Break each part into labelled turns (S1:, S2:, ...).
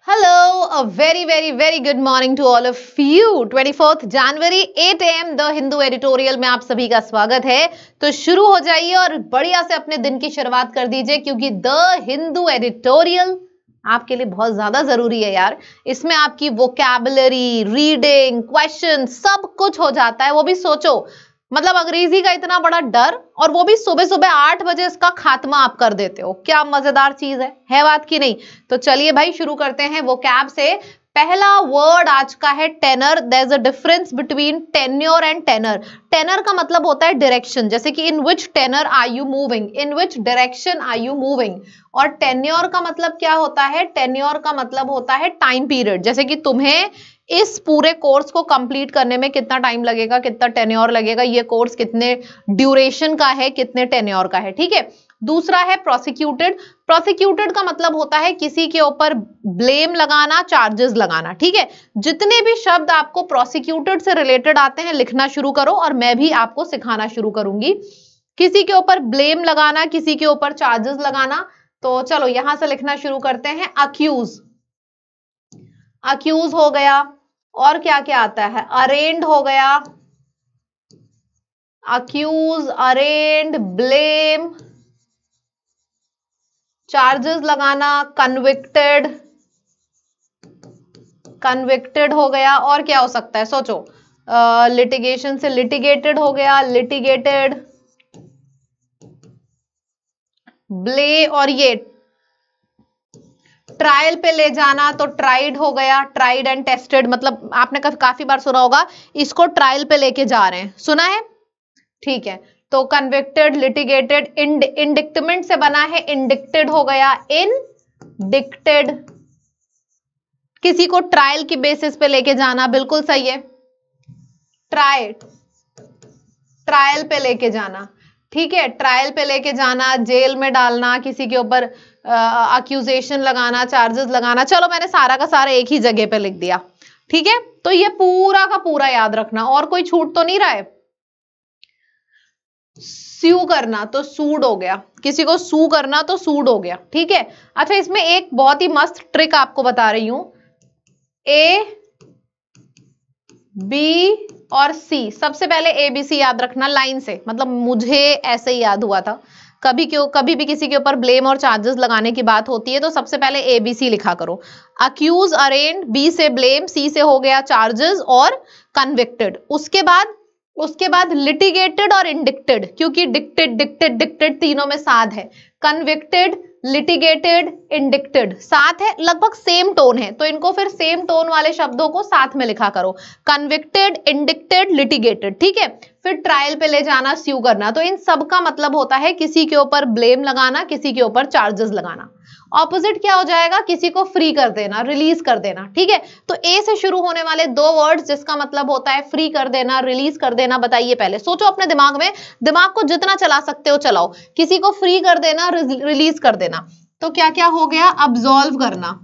S1: Hello, a very good morning to all of you. 24th January 8 AM the Hindu editorial में आप सभी का स्वागत है। तो शुरू हो जाइए और बढ़िया से अपने दिन की शुरुआत कर दीजिए, क्योंकि द हिंदू एडिटोरियल आपके लिए बहुत ज्यादा जरूरी है यार। इसमें आपकी वोकैबुलरी, रीडिंग, क्वेश्चन सब कुछ हो जाता है। वो भी सोचो, मतलब अंग्रेजी का इतना बड़ा डर, और वो भी सुबह सुबह 8 बजे इसका खात्मा आप कर देते हो। क्या मजेदार चीज है बात की नहीं? तो चलिए भाई शुरू करते हैं वोकैब से। पहला वर्ड आज का है tenor. There is a difference between tenure and tenor. Tenor का मतलब होता है डायरेक्शन, जैसे कि in which tenor are you moving, in which direction are you moving. और टेन्योर का मतलब क्या होता है? टेन्योर का मतलब होता है टाइम पीरियड, जैसे कि तुम्हें इस पूरे कोर्स को कंप्लीट करने में कितना टाइम लगेगा, कितना टेन्योर लगेगा, ये कोर्स कितने ड्यूरेशन का है, कितने टेन्योर का है। ठीक है। दूसरा है प्रोसिक्यूटेड। प्रोसिक्यूटेड का मतलब होता है किसी के ऊपर ब्लेम लगाना, चार्जेस लगाना। ठीक है। जितने भी शब्द आपको प्रोसिक्यूटेड से रिलेटेड आते हैं लिखना शुरू करो, और मैं भी आपको सिखाना शुरू करूंगी। किसी के ऊपर ब्लेम लगाना, किसी के ऊपर चार्जेस लगाना। तो चलो यहां से लिखना शुरू करते हैं। अक्यूज, अक्यूज हो गया। और क्या क्या आता है? अरेंड हो गया, अक्यूज, अरेंड, ब्लेम, चार्जेस लगाना, कन्विक्टेड, कन्विक्टेड हो गया। और क्या हो सकता है सोचो? लिटिगेशन से लिटिगेटेड हो गया, लिटिगेटेड, ब्ले, और ये ट्रायल पे ले जाना तो ट्राइड हो गया, ट्राइड एंड टेस्टेड। मतलब आपने काफी बार सुना होगा, इसको ट्रायल पे लेके जा रहे हैं, सुना है? ठीक है। तो कन्विक्टेड, लिटिगेटेड, इंडिक्टमेंट से बना है, इंडिक्टेड हो गया, इनडिक्टेड। किसी को ट्रायल की बेसिस पे लेके जाना, बिल्कुल सही है। ट्रायल पे लेके जाना। ठीक है। ट्रायल पे लेके जाना, जेल में डालना, किसी के ऊपर अक्यूजेशन लगाना, चार्जेस लगाना। चलो मैंने सारा का सारा एक ही जगह पे लिख दिया। ठीक है। तो ये पूरा का पूरा याद रखना, और कोई छूट तो नहीं रहा है। स्यू करना तो सूड हो गया, किसी को सू करना तो सूड हो गया। ठीक है। अच्छा, इसमें एक बहुत ही मस्त ट्रिक आपको बता रही हूं। ए, बी और सी, सबसे पहले ए बी सी याद रखना लाइन से। मतलब मुझे ऐसे ही याद हुआ था। कभी भी किसी के ऊपर ब्लेम और चार्जेस लगाने की बात होती है तो सबसे पहले ए बी सी लिखा करो। अक्यूज, अरेंड, बी से ब्लेम, सी से हो गया चार्जेस और कन्विक्टेड। उसके बाद लिटिगेटेड और इंडिक्टेड, क्योंकि डिक्टेड तीनों में साथ है। कन्विक्टेड, लिटिगेटेड, इंडिक्टेड साथ है, लगभग सेम टोन है, तो इनको फिर सेम टोन वाले शब्दों को साथ में लिखा करो। Convicted, indicted, litigated. ठीक है। फिर ट्रायल पे ले जाना, स्यू करना। तो इन सब का मतलब होता है किसी के ऊपर ब्लेम लगाना, किसी के ऊपर चार्जेस लगाना। ऑपोजिट क्या हो जाएगा? किसी को फ्री कर देना, रिलीज कर देना। ठीक है। तो ए से शुरू होने वाले दो वर्ड्स जिसका मतलब होता है फ्री कर देना, रिलीज कर देना, बताइए पहले। सोचो अपने दिमाग में, दिमाग को जितना चला सकते हो चलाओ। किसी को फ्री कर देना, रिलीज कर देना, तो क्या क्या हो गया? अब्सॉल्व करना,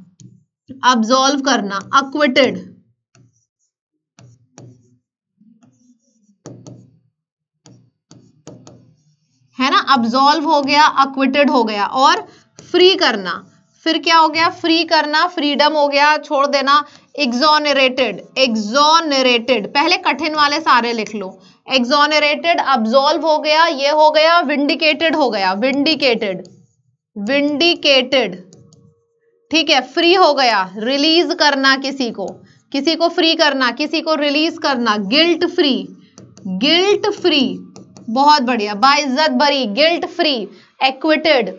S1: अब्सॉल्व करना, अक्विटेड, है ना? अब्सॉल्व हो गया, अक्विटेड हो गया। और फ्री करना, फिर क्या हो गया? फ्री करना, फ्रीडम हो गया, छोड़ देना। एक्सोनरेटेड, एक्सोनरेटेड, पहले कठिन वाले सारे लिख लो। एक्सोनरेटेड, अब्सॉल्व हो गया, ये हो गया। विंडिकेटेड हो गया, विंडिकेटेड, विंडिकेटेड। ठीक है। फ्री हो गया, रिलीज करना, किसी को फ्री करना, किसी को रिलीज करना। गिल्ट फ्री, गिल्ट फ्री, बहुत बढ़िया, बाइज्जत बरी, गिल्ट फ्री। एक्विटेड,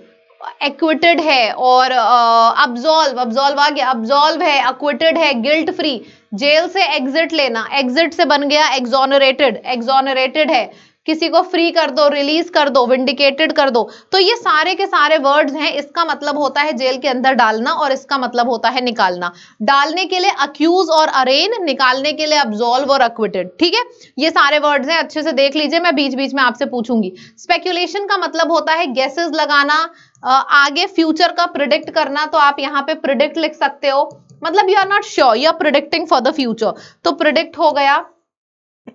S1: एक्विटेड है। और अब्सॉल्व, अब्सॉल्व आ गया, अब्सॉल्व है, एक्विटेड है, गिल्ट फ्री। जेल से एग्जिट लेना, एग्जिट से बन गया एक्सोनरेटेड, एक्सोनरेटेड है। किसी को फ्री कर दो, रिलीज कर दो, विंडिकेटेड कर दो। तो ये सारे के सारे वर्ड्स हैं। इसका मतलब होता है जेल के अंदर डालना, और इसका मतलब होता है निकालना। डालने के लिए अक्यूज और अरेन, निकालने के लिए अब्सॉल्व और एक्विटेड। ठीक है। ये सारे वर्ड्स हैं, अच्छे से देख लीजिए, मैं बीच बीच में आपसे पूछूंगी। स्पेक्यूलेशन का मतलब होता है गेसेस लगाना, आगे फ्यूचर का प्रिडिक्ट करना। तो आप यहाँ पे प्रिडिक्ट लिख सकते हो, मतलब you are not sure, you are predicting for the future, तो प्रिडिक्ट हो गया।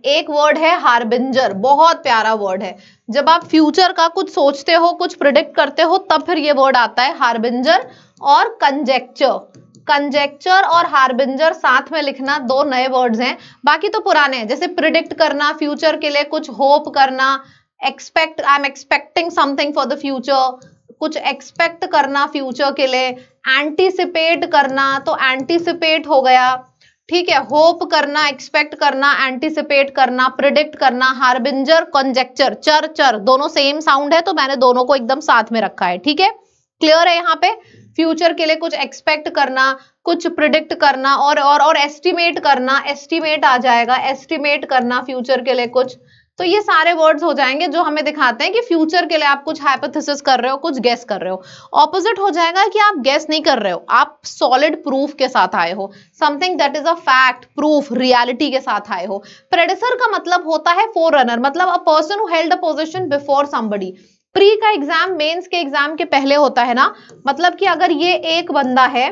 S1: एक वर्ड है हार्बिंजर, बहुत प्यारा वर्ड है। जब आप फ्यूचर का कुछ सोचते हो, कुछ प्रिडिक्ट करते हो, तब फिर ये वर्ड आता है हार्बिंजर। और कंजेक्चर, कंजेक्चर और हार्बिंजर साथ में लिखना, दो नए वर्ड्स हैं, बाकी तो पुराने हैं, जैसे प्रिडिक्ट करना, फ्यूचर के लिए कुछ होप करना, expect, I am expecting something for the future, कुछ एक्सपेक्ट करना फ्यूचर के लिए, एंटीसिपेट करना तो एंटीसिपेट हो गया, ठीक है, होप करना, एक्सपेक्ट करना, एंटीसिपेट करना, प्रिडिक्ट करना, हार्बिंजर, कंजेक्चर, चर चर दोनों सेम साउंड है तो मैंने दोनों को एकदम साथ में रखा है, ठीक है, क्लियर है। यहाँ पे फ्यूचर के लिए कुछ एक्सपेक्ट करना, कुछ प्रिडिक्ट करना और एस्टिमेट करना, एस्टिमेट आ जाएगा, एस्टिमेट करना फ्यूचर के लिए कुछ, तो ये सारे वर्ड्स हो जाएंगे जो हमें दिखाते हैं कि फ्यूचर के लिए आप कुछ हाइपोथेसिस कर रहे हो, कुछ गेस कर रहे हो। ऑपोजिट हो जाएगा कि आप गेस नहीं कर रहे हो, आप सॉलिड प्रूफ के साथ आए हो, something that is a fact, proof, reality के साथ आए हो। प्रेडिसर का मतलब होता है फोररनर, मतलब a person who held a position before somebody. Pre का एग्जाम मेंस के एग्जाम के पहले होता है ना, मतलब कि अगर ये एक बंदा है,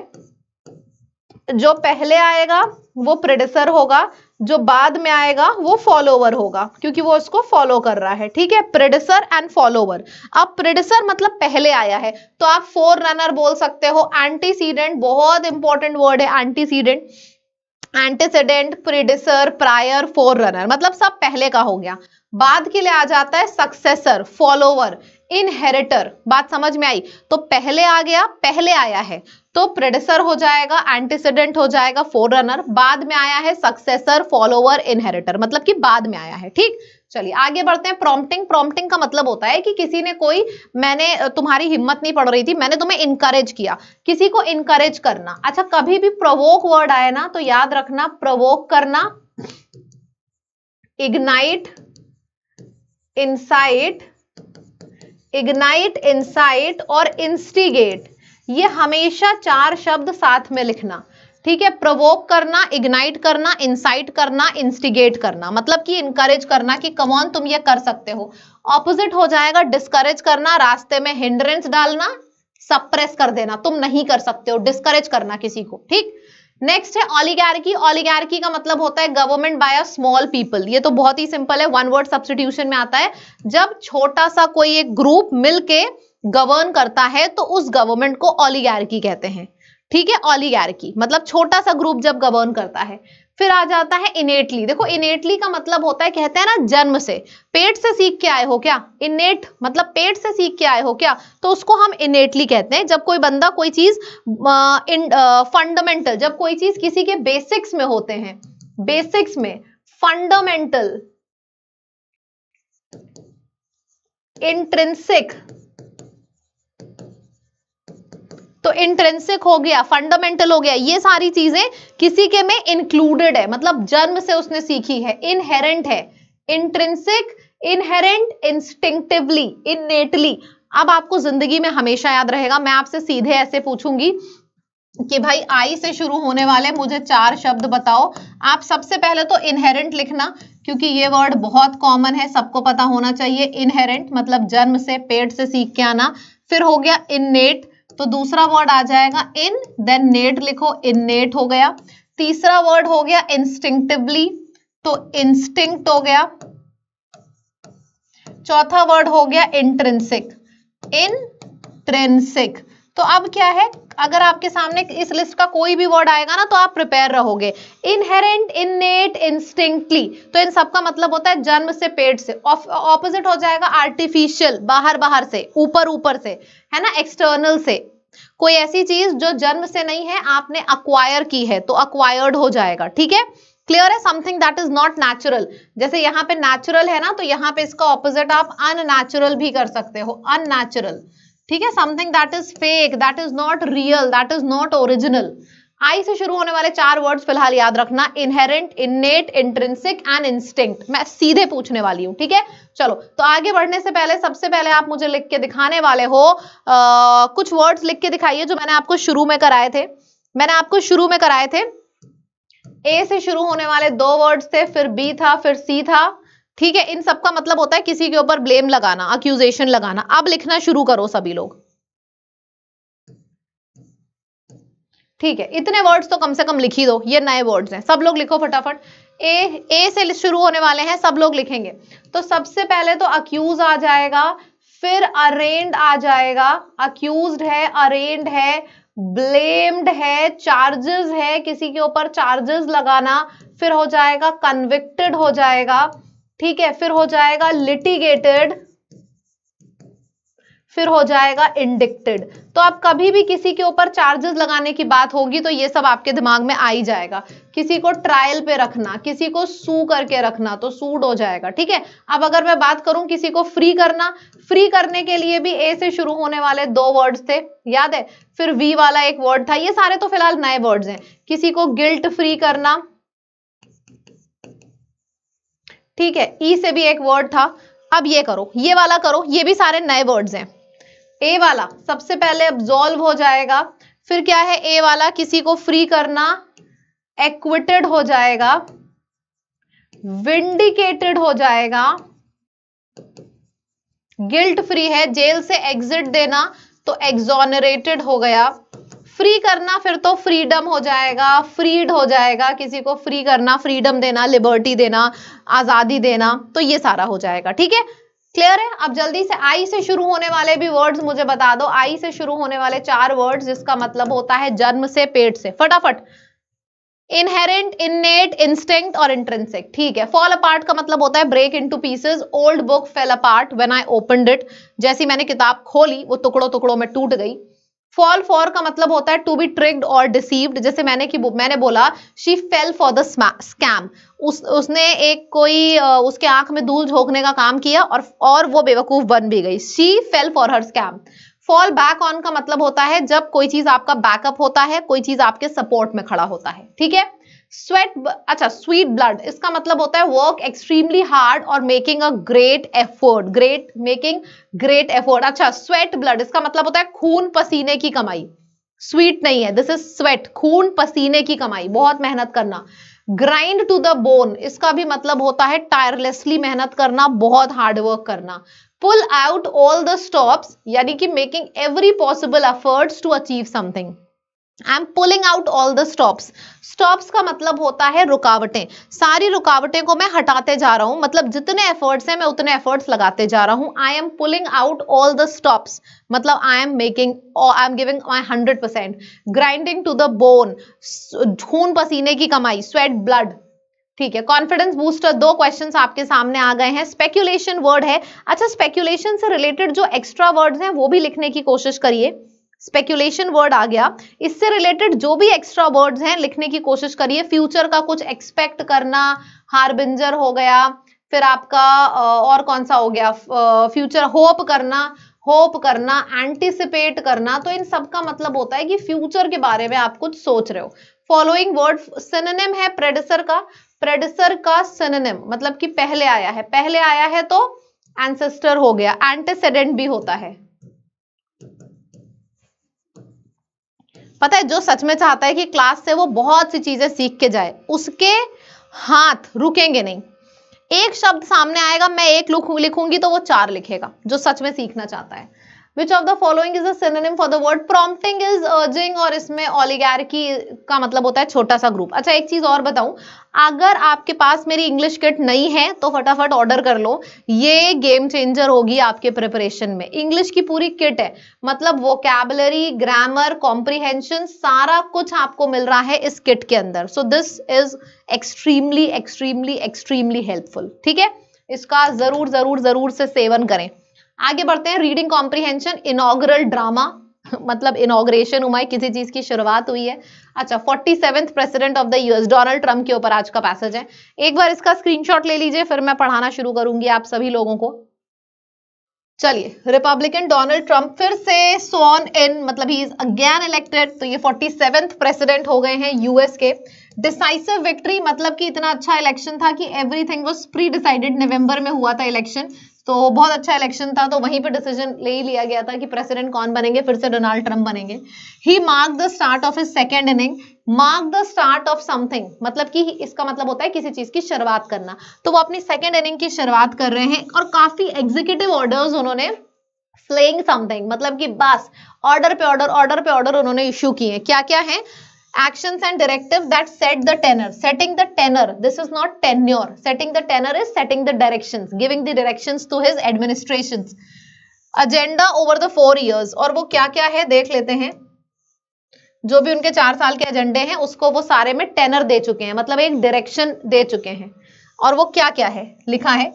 S1: जो पहले आएगा वो प्रेडिसर होगा, जो बाद में आएगा वो फॉलोवर होगा, क्योंकि वो उसको फॉलो कर रहा है, ठीक है, प्रेडिसर एंड फॉलोवर। अब प्रेडिसर मतलब पहले आया है, तो आप फोर रनर बोल सकते हो। एंटीसीडेंट बहुत इंपॉर्टेंट वर्ड है, एंटीसीडेंट, एंटीसीडेंट, प्रेडिसर, प्रायर, फोर रनर, मतलब सब पहले का हो गया। बाद के लिए आ जाता है सक्सेसर, फॉलोवर, इनहेरिटर, बात समझ में आई? तो पहले आ गया, पहले आया है तो प्रेडिसर हो जाएगा, एंटीसीडेंट हो जाएगा, फोररनर, बाद में आया है सक्सेसर, फॉलोवर, इनहेरिटर, मतलब कि बाद में आया है, ठीक। चलिए आगे बढ़ते हैं। प्रॉम्प्टिंग, प्रॉम्प्टिंग का मतलब होता है कि किसी ने कोई, मैंने तुम्हारी हिम्मत नहीं पड़ रही थी, मैंने तुम्हें इनकरेज किया, किसी को इनकरेज करना। अच्छा, कभी भी प्रोवोक वर्ड आए ना तो याद रखना, प्रोवोक करना, इग्नाइट, इंसाइट, इग्नाइट, इंसाइट और इंस्टिगेट, ये हमेशा चार शब्द साथ में लिखना, ठीक है। प्रोवोक करना, इग्नाइट करना, इंसाइट करना, इंस्टिगेट करना, मतलब कि इनकरेज करना कि कम ऑन तुम ये कर सकते हो। ऑपोजिट हो जाएगा डिस्करेज करना, रास्ते में हिंड्रेंस डालना, सप्रेस कर देना, तुम नहीं कर सकते हो, डिस्करेज करना किसी को, ठीक। नेक्स्ट है ओलिगार्की। ओलिगार्की का मतलब होता है government by a small people. ये तो बहुत ही सिंपल है, वन वर्ड सब्स्टिट्यूशन में आता है। जब छोटा सा कोई एक ग्रुप मिलके गवर्न करता है तो उस गवर्नमेंट को ओलिगार्की कहते हैं, ठीक है। ओलिगार्की मतलब छोटा सा ग्रुप जब गवर्न करता है। फिर आ जाता है इनेटली। देखो इनेटली का मतलब होता है, कहते हैं ना जन्म से, पेट से सीख के आए हो क्या, इनेट मतलब पेट से सीख के आए हो क्या, तो उसको हम इनेटली कहते हैं। जब कोई बंदा कोई चीज फंडामेंटल, जब कोई चीज किसी के बेसिक्स में होते हैं, बेसिक्स में, फंडामेंटल, इंट्रिंसिक, तो इंट्रिंसिक हो गया, फंडामेंटल हो गया, ये सारी चीजें किसी के में इंक्लूडेड है, मतलब जन्म से उसने सीखी है, इनहेरेंट है, इंट्रिंसिक, इनहेरेंट, इंस्टिंक्टिवली, इनेटली। अब आपको जिंदगी में हमेशा याद रहेगा, मैं आपसे सीधे ऐसे पूछूंगी कि भाई आई से शुरू होने वाले मुझे चार शब्द बताओ। आप सबसे पहले तो इनहेरेंट लिखना, क्योंकि ये वर्ड बहुत कॉमन है, सबको पता होना चाहिए। इनहेरेंट मतलब जन्म से, पेट से सीख के आना। फिर हो गया इननेट, तो दूसरा वर्ड आ जाएगा इन, देन नेट लिखो, इननेट हो गया। तीसरा वर्ड हो गया इंस्टिंक्टिवली, तो इंस्टिंक्ट हो गया। चौथा वर्ड हो गया इंट्रिंसिक, इंट्रिंसिक। तो अब क्या है, अगर आपके सामने इस लिस्ट का कोई भी वर्ड आएगा ना तो आप प्रिपेयर रहोगे। इनहेरेंट, इननेट, इंस्टिंक्टली, तो इन सबका मतलब होता है जन्म से, पेट से। ऑपोजिट हो जाएगा आर्टिफिशियल, बाहर बाहर से, ऊपर ऊपर से, है ना, एक्सटर्नल से। कोई ऐसी चीज जो जन्म से नहीं है, आपने अक्वायर की है तो अक्वायर्ड हो जाएगा, ठीक है। क्लियर है? Something that is not natural, जैसे यहाँ पे नेचुरल है ना, तो यहाँ पे इसका ऑपोजिट आप अननेचुरल भी कर सकते हो, अननेचुरल, ठीक है। Something that is fake, that is not real, that is not original. I से शुरू होने वाले चार वर्ड्स फिलहाल याद रखना, inherent, innate, intrinsic and instinct. मैं सीधे पूछने वाली हूं, ठीक है। चलो तो आगे बढ़ने से पहले सबसे पहले आप मुझे लिख के दिखाने वाले हो, कुछ वर्ड्स लिख के दिखाइए जो मैंने आपको शुरू में कराए थे। मैंने आपको शुरू में कराए थे, ए से शुरू होने वाले दो वर्ड्स थे, फिर बी था, फिर सी था, ठीक है। इन सब का मतलब होता है किसी के ऊपर ब्लेम लगाना, अक्यूजेशन लगाना। अब लिखना शुरू करो सभी लोग, ठीक है। इतने वर्ड्स तो कम से कम लिख ही दो, ये नए वर्ड्स हैं, सब लोग लिखो फटाफट। ए से शुरू होने वाले हैं, सब लोग लिखेंगे। तो सबसे पहले तो अक्यूज आ जाएगा, फिर अरेंड आ जाएगा, अक्यूज्ड है, अरेंड है, ब्लेम्ड है, चार्जेस है, किसी के ऊपर चार्जेस लगाना, फिर हो जाएगा कन्विक्टेड हो जाएगा, ठीक है, फिर हो जाएगा लिटिगेटेड, फिर हो जाएगा इंडिक्टेड। तो आप कभी भी किसी के ऊपर चार्जेस लगाने की बात होगी तो ये सब आपके दिमाग में आ ही जाएगा। किसी को ट्रायल पे रखना, किसी को सू करके रखना, तो सूड हो जाएगा, ठीक है। अब अगर मैं बात करूं किसी को फ्री करना, फ्री करने के लिए भी ए से शुरू होने वाले 2 वर्ड्स थे, याद है, फिर वी वाला एक वर्ड था, ये सारे तो फिलहाल नए वर्ड्स हैं। किसी को गिल्ट फ्री करना, ठीक है, ई से भी एक वर्ड था। अब ये करो, ये वाला करो, ये भी सारे नए वर्ड्स हैं। ए वाला सबसे पहले अब्सॉल्व हो जाएगा, फिर क्या है ए वाला, किसी को फ्री करना, एक्विटेड हो जाएगा, विंडिकेटेड हो जाएगा, गिल्ट फ्री है, जेल से एग्जिट देना तो एक्सोनरेटेड हो गया, फ्री करना फिर तो फ्रीडम हो जाएगा, फ्रीड हो जाएगा, किसी को फ्री करना, फ्रीडम देना, लिबर्टी देना, आजादी देना, तो ये सारा हो जाएगा, ठीक है, क्लियर है। अब जल्दी से आई से शुरू होने वाले भी वर्ड्स मुझे बता दो, आई से शुरू होने वाले 4 वर्ड्स जिसका मतलब होता है जन्म से, पेट से, फटाफट। इनहेरेंट, इनेट, इंस्टिंक्ट और इंट्रिंसिक, ठीक है। फॉल अपार्ट का मतलब होता है break into pieces, old book fell apart when I opened it, जैसी मैंने किताब खोली वो टुकड़ों टुकड़ों में टूट गई। फॉल फॉर का मतलब होता है टू बी ट्रिक्ड और डिसीव्ड, जैसे मैंने बोला she fail for the scam, उसने एक कोई उसके आंख में धूल झोंकने का काम किया और वो बेवकूफ बन भी गई, she fail for her scam. Fall back on का मतलब होता है जब कोई चीज आपका बैकअप होता है, कोई चीज आपके सपोर्ट में खड़ा होता है, ठीक है। स्वेट, अच्छा, स्वीट ब्लड, इसका मतलब होता है वर्क एक्सट्रीमली हार्ड और making a great effort, making great effort. अच्छा, स्वेट ब्लड इसका मतलब होता है खून पसीने की कमाई, स्वीट नहीं है, दिस इज स्वेट, खून पसीने की कमाई, बहुत मेहनत करना। ग्राइंड टू द बोन, इसका भी मतलब होता है टायरलेसली मेहनत करना, बहुत हार्ड वर्क करना। Pull out all the stops, यानी कि making every possible efforts to achieve something. I am pulling out all the stops, stops का मतलब होता है रुकावटें, सारी रुकावटें को मैं हटाते जा रहा हूं, मतलब जितने एफर्ट्स हैं मैं उतने एफर्ट्स लगाते जा रहा हूं। I am pulling out all the stops मतलब I am giving my 100%। Grinding to the bone, खून पसीने की कमाई, स्वेट ब्लड, ठीक है। कॉन्फिडेंस बूस्टर, 2 क्वेश्चंस आपके सामने आ गए हैं। स्पेक्यूलेशन वर्ड है, अच्छा स्पेक्यूलेशन से रिलेटेड जो एक्स्ट्रा वर्ड्स हैं वो भी लिखने की कोशिश करिए। स्पेक्यूलेशन वर्ड आ गया, इससे रिलेटेड जो भी एक्स्ट्रा वर्ड्स हैं लिखने की कोशिश करिए। फ्यूचर का कुछ एक्सपेक्ट करना, हार्बिंजर हो गया, फिर आपका और कौन सा हो गया, फ्यूचर होप करना, एंटिसिपेट करना, तो इन सब का मतलब होता है कि फ्यूचर के बारे में आप कुछ सोच रहे हो। फॉलोइंग वर्ड सिनोनिम है प्रेडिसर का सिनोनिम मतलब कि पहले आया है तो एंसेस्टर हो गया, एंटेसेडेंट भी होता है। पता है जो सच में चाहता है कि क्लास से वो बहुत सी चीजें सीख के जाए, उसके हाथ रुकेंगे नहीं। एक शब्द सामने आएगा, मैं एक लिखूंगी तो वो 4 लिखेगा, जो सच में सीखना चाहता है। Which of the following is a synonym for the word prompting is urging, और इसमें oligarchy का मतलब होता है छोटा सा ग्रुप। अच्छा एक चीज और बताऊं, अगर आपके पास मेरी इंग्लिश किट नहीं है तो फटाफट ऑर्डर कर लो, ये गेम चेंजर होगी आपके प्रिपरेशन में। इंग्लिश की पूरी किट है, मतलब वोकैबुलरी, ग्रामर, कॉम्प्रिहेंशन, सारा कुछ आपको मिल रहा है इस किट के अंदर। So this is extremely extremely extremely helpful, ठीक है। इसका जरूर जरूर जरूर से सेवन करें। आगे बढ़ते हैं, रीडिंग कॉम्प्रिहेंशन, इनॉग्रल ड्रामा मतलब इनॉग्रेशन हुआ है, किसी चीज की शुरुआत हुई है। अच्छा 47th president of the US, Donald Trump के ऊपर आज का पैसेज है। एक बार इसका स्क्रीनशॉट ले लीजिए, फिर मैं पढ़ाना शुरू करूंगी आप सभी लोगों को। चलिए, रिपब्लिकन डोनाल्ड ट्रंप फिर से स्वॉन इन, मतलब ही इज अगेन इलेक्टेड, तो ये 47th प्रेसिडेंट हो गए हैं यूएस के। डिसाइसिव विक्ट्री मतलब कि इतना अच्छा इलेक्शन था कि एवरीथिंग वाज प्री डिसाइडेड, नवंबर में हुआ था इलेक्शन, तो बहुत अच्छा इलेक्शन था, तो वहीं पे डिसीजन ले ही लिया गया था कि प्रेसिडेंट कौन बनेंगे, फिर से डोनाल्ड ट्रंप बनेंगे। He mark the start of his second inning, mark the start of something मतलब कि इसका मतलब होता है किसी चीज की शुरुआत करना, तो वो अपनी सेकंड इनिंग की शुरुआत कर रहे हैं और काफी एग्जीक्यूटिव ऑर्डर्स उन्होंने फ्लेइंग समथिंग मतलब कि बस ऑर्डर पे ऑर्डर उन्होंने इश्यू किए। क्या क्या है? Actions and directive that set the tenor. Setting the tenor. This is not tenure. Setting the tenor is setting the directions, giving the directions to his administrations. Agenda over the 4 years. और वो क्या क्या है देख लेते हैं। जो भी उनके 4 साल के एजेंडे हैं उसको वो सारे में टेनर दे चुके हैं, मतलब एक डायरेक्शन दे चुके हैं। और वो क्या क्या है लिखा है,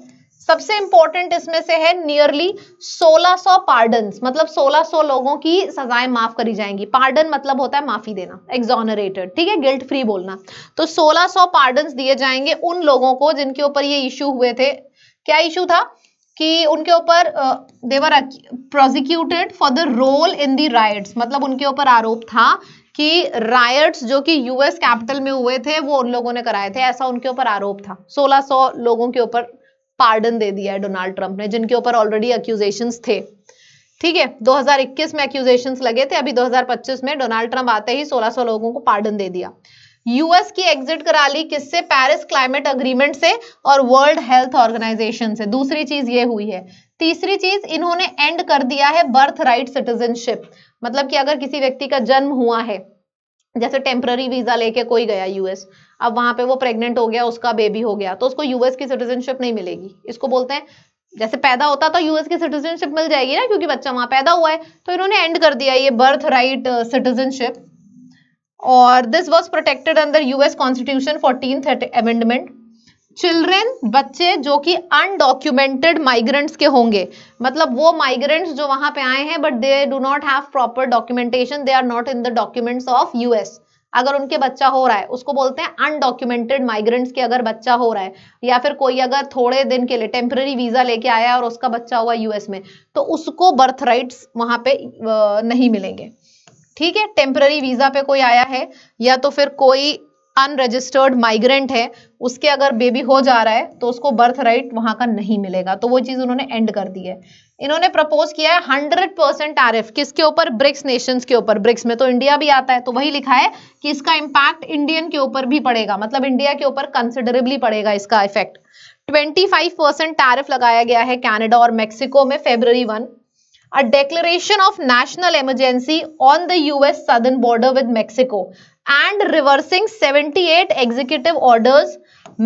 S1: सबसे इंपॉर्टेंट इसमें से है नियरली 1600 पार्डन्स, मतलब 1600 लोगों की सजाएं माफ करी जाएंगी। पार्डन मतलब होता है माफी देना, एक्सोनरेटेड, ठीक है, गिल्ट फ्री बोलना। तो 1600 पार्डन्स दिए जाएंगे उन लोगों को जिनके ऊपर ये इशू हुए थे। क्या इशू था कि उनके ऊपर they were prosecuted for the role in the riots, मतलब उनके ऊपर आरोप था कि रायट्स जो कि यूएस कैपिटल में हुए थे वो उन लोगों ने कराए थे, ऐसा उनके ऊपर आरोप था। 1600 लोगों के ऊपर पार्डन दे दिया है डोनाल्ड ट्रंप ने, जिनके ऊपर ऑलरेडी एक्यूजेशंस थे, ठीक है। 2021 में एक्यूजेशंस लगे थे, अभी 2025 में डोनाल्ड ट्रंप आते ही 1600 लोगों को पार्डन दे दिया। यूएस की एग्जिट करा ली किससे, पेरिस क्लाइमेट अग्रीमेंट से और वर्ल्ड हेल्थ ऑर्गेनाइजेशन से। दूसरी चीज ये हुई है। तीसरी चीज, इन्होंने एंड कर दिया है बर्थ राइट सिटीजनशिप, मतलब कि अगर किसी व्यक्ति का जन्म हुआ है, जैसे टेम्पररी वीजा लेके कोई गया यूएस, अब वहां पे वो प्रेग्नेंट हो गया, उसका बेबी हो गया, तो उसको यूएस की सिटीजनशिप नहीं मिलेगी। इसको बोलते हैं, जैसे पैदा होता तो यूएस की सिटीजनशिप मिल जाएगी ना, क्योंकि बच्चा वहां पैदा हुआ है। तो इन्होंने एंड कर दिया ये बर्थ राइट सिटीजनशिप। और this was protected under US constitution 14th amendment. Children, बच्चे जो कि अनडॉक्यूमेंटेड माइग्रेंट्स के होंगे, मतलब वो माइग्रेंट्स जो वहां पे आए हैं but they do not have proper documentation, they are not in the documents of US, अगर उनके बच्चा हो रहा है उसको बोलते हैं अनडॉक्यूमेंटेड माइग्रेंट्स के अगर बच्चा हो रहा है, या फिर कोई अगर थोड़े दिन के लिए टेम्पररी वीजा लेके आया और उसका बच्चा हुआ यूएस में, तो उसको बर्थ राइट्स वहां पे नहीं मिलेंगे, ठीक है। टेम्पररी वीजा पे कोई आया है या तो फिर कोई अनरजिस्टर्ड माइग्रेंट है, उसके अगर बेबी हो जा रहा है तो उसको बर्थ राइट वहां का नहीं मिलेगा, तो वो चीज उन्होंने एंड कर दी है। इन्होंने प्रपोज किया है 100% टैरिफ, किसके ऊपर, ब्रिक्स नेशंस के ऊपर। ब्रिक्स में तो इंडिया भी आता है, तो वही लिखा है कि इसका इंपैक्ट इंडियन के ऊपर भी पड़ेगा, मतलब इंडिया के ऊपर कंसिडरेबली पड़ेगा इसका इफेक्ट। 25% टैरिफ लगाया गया है कनाडा और मेक्सिको में February 1। A declaration of national emergency on the US southern border with Mexico and reversing 78 executive orders,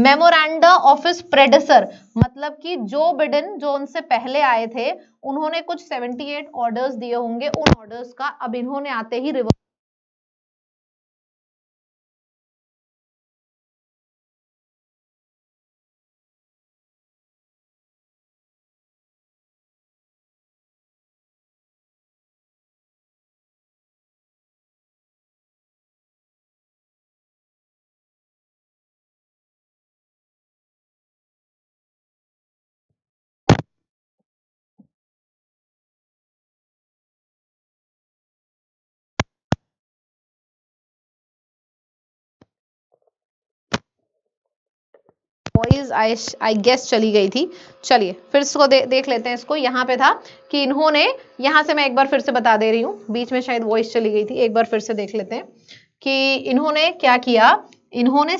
S1: memoranda of his predecessor, मतलब कि जो बिडेन जो उनसे पहले आए थे उन्होंने कुछ 78 ऑर्डर्स दिए होंगे, उन ऑर्डर्स का अब इन्होंने आते ही रिवर्स। वॉइस आई गेस चली गई थी। चलिए फिर इसको देख लेते हैं। इसको यहाँ पे था कि इन्होंने, यहाँ से मैं एक बार फिर से बता दे रही हूँ, बीच में शायद वॉइस चली गई थी, एक बार फिर से देख लेते हैं कि इन्होंने क्या किया। इन्होंने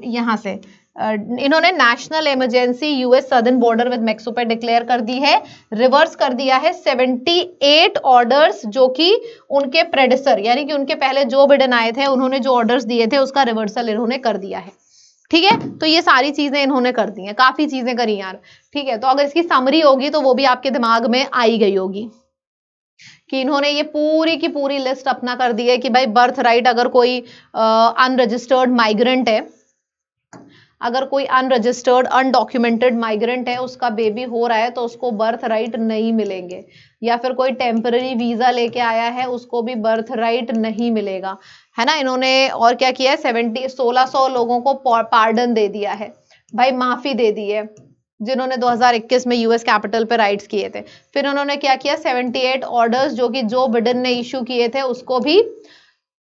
S1: यहाँ से इन्होंने national emergency US southern border with Mexico पे डिक्लेयर कर दी है, रिवर्स कर दिया है 78 ऑर्डर्स जो कि उनके प्रेडेसर यानी कि उनके पहले जो बिडेन आए थे उन्होंने जो ऑर्डर्स दिए थे उसका रिवर्सल इन्होंने कर दिया है, ठीक है। तो ये सारी चीजें इन्होंने कर दी हैं, काफी चीजें करी यार, ठीक है। तो अगर इसकी समरी होगी तो वो भी आपके दिमाग में आई गई होगी कि इन्होंने ये पूरी की पूरी लिस्ट अपना कर दी है कि भाई बर्थ राइट, अगर कोई अनरजिस्टर्ड माइग्रेंट है, अगर कोई अनरजिस्टर्ड अनडॉक्यूमेंटेड माइग्रेंट है, उसका बेबी हो रहा है तो उसको बर्थ राइट नहीं मिलेंगे, या फिर कोई टेम्पररी वीजा लेके आया है उसको भी बर्थ राइट नहीं मिलेगा, है ना। इन्होंने और क्या किया है, 1600 लोगों को पार्डन दे दिया है, भाई माफी दे दी है जिन्होंने 2021 में यूएस कैपिटल पे राइट्स किए थे। फिर उन्होंने क्या किया, 78 ऑर्डर्स जो कि जो बिडेन ने इशू किए थे उसको भी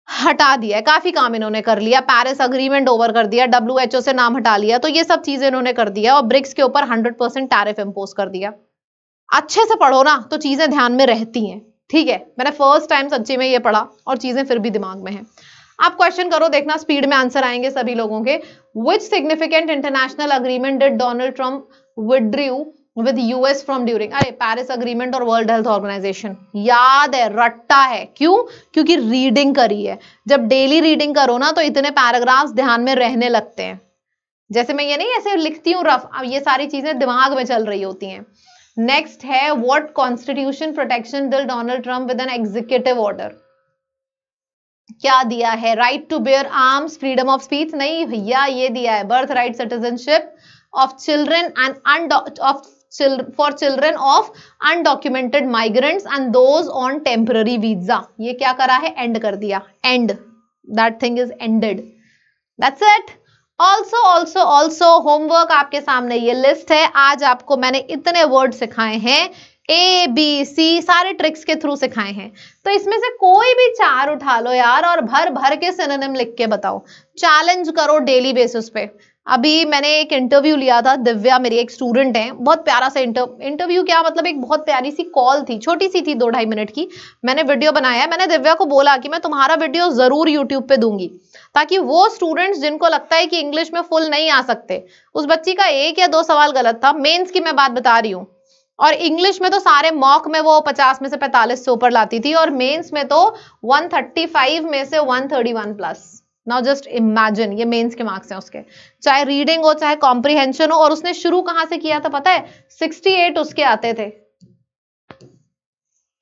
S1: हटा दिया है। काफी काम इन्होंने कर लिया, पेरिस अग्रीमेंट ओवर कर दिया, डब्ल्यूएचओ से नाम हटा लिया, तो ये सब चीजें इन्होंने कर दिया और ब्रिक्स के ऊपर 100% टैरिफ इंपोज कर दिया। अच्छे से पढ़ो ना तो चीजें ध्यान में रहती हैं, ठीक है। मैंने फर्स्ट टाइम सच्ची में ये पढ़ा और चीजें फिर भी दिमाग में है। आप क्वेश्चन करो, देखना स्पीड में आंसर आएंगे सभी लोगों के। Which significant international agreement did Donald Trump withdraw with US from during, अरे पेरिस अग्रीमेंट और वर्ल्ड हेल्थ ऑर्गेनाइजेशन, याद है, रट्टा है, क्यों, क्योंकि रीडिंग करी है। जब डेली रीडिंग करो ना तो इतने पैराग्राफ्स ध्यान में रहने लगते हैं, जैसे मैं ये नहीं ऐसे लिखती हूँ रफ, अब ये सारी चीजें दिमाग में चल रही होती हैं। नेक्स्ट है, what constitution protection did Donald Trump with an executive order, क्या दिया है? Right to bear arms, freedom of speech, नहीं भैया ये दिया है birth right citizenship of children and for children of undocumented migrants and those on temporary visa. ये क्या करा है? एंड कर दिया, and, that thing is ended. That's it. Also homework आपके सामने ये लिस्ट है। आज आपको मैंने इतने वर्ड सिखाए हैं, ABC सारे ट्रिक्स के थ्रू सिखाए हैं, तो इसमें से कोई भी 4 उठा लो यार और भर भर के सिनोनिम लिख के बताओ, चैलेंज करो डेली बेसिस पे। अभी मैंने एक इंटरव्यू लिया था, दिव्या मेरी एक स्टूडेंट है, बहुत प्यारा सा इंटरव्यू, क्या मतलब एक बहुत प्यारी सी कॉल थी, छोटी सी थी 2-2.5 मिनट की। मैंने वीडियो बनाया, मैंने दिव्या को बोला कि मैं तुम्हारा वीडियो जरूर यूट्यूब पे दूंगी, ताकि वो स्टूडेंट्स जिनको लगता है कि इंग्लिश में फुल नहीं आ सकते, उस बच्ची का 1 या 2 सवाल गलत था, मेंस की मैं बात बता रही हूँ, और इंग्लिश में तो सारे मॉक में वो 50 में से 45 से ऊपर लाती थी, और मेंस में तो 135 में से 131 प्लस। नाउ जस्ट इमेजिन, ये मेंस के मार्क्स हैं उसके, चाहे रीडिंग हो चाहे कॉम्प्रिहेंशन हो। और उसने शुरू कहां से किया था पता है? 68 उसके आते थे।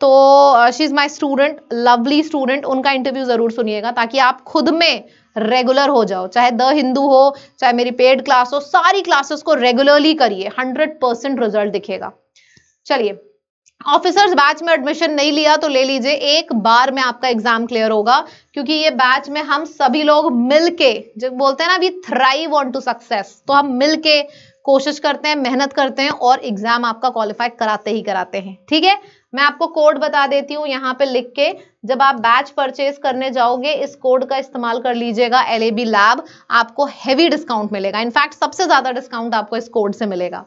S1: तो she is my student, lovely student, उनका इंटरव्यू जरूर सुनिएगा ताकि आप खुद में रेगुलर हो जाओ, चाहे द हिंदू हो चाहे मेरी पेड क्लास हो, सारी क्लासेस को रेगुलरली करिए, 100% रिजल्ट दिखेगा। चलिए, ऑफिसर्स बैच में एडमिशन नहीं लिया तो ले लीजिए, एक बार में आपका एग्जाम क्लियर होगा, क्योंकि ये बैच में हम सभी लोग मिलके, जो बोलते हैं ना we thrive on to success, तो हम मिलके कोशिश करते हैं, मेहनत करते हैं और एग्जाम आपका क्वालिफाई कराते ही कराते हैं। ठीक है, मैं आपको कोड बता देती हूँ यहाँ पे लिख के, जब आप बैच परचेज करने जाओगे इस कोड का इस्तेमाल कर लीजिएगा, LAB लैब, आपको हेवी डिस्काउंट मिलेगा, इनफैक्ट सबसे ज्यादा डिस्काउंट आपको इस कोड से मिलेगा।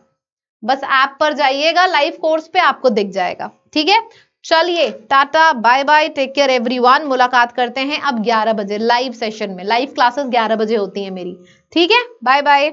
S1: बस ऐप पर जाइएगा, लाइव कोर्स पे आपको दिख जाएगा। ठीक है, चलिए टाटा bye bye, take care everyone. मुलाकात करते हैं अब 11 बजे लाइव सेशन में, लाइव क्लासेस 11 बजे होती है मेरी। ठीक है, बाय बाय।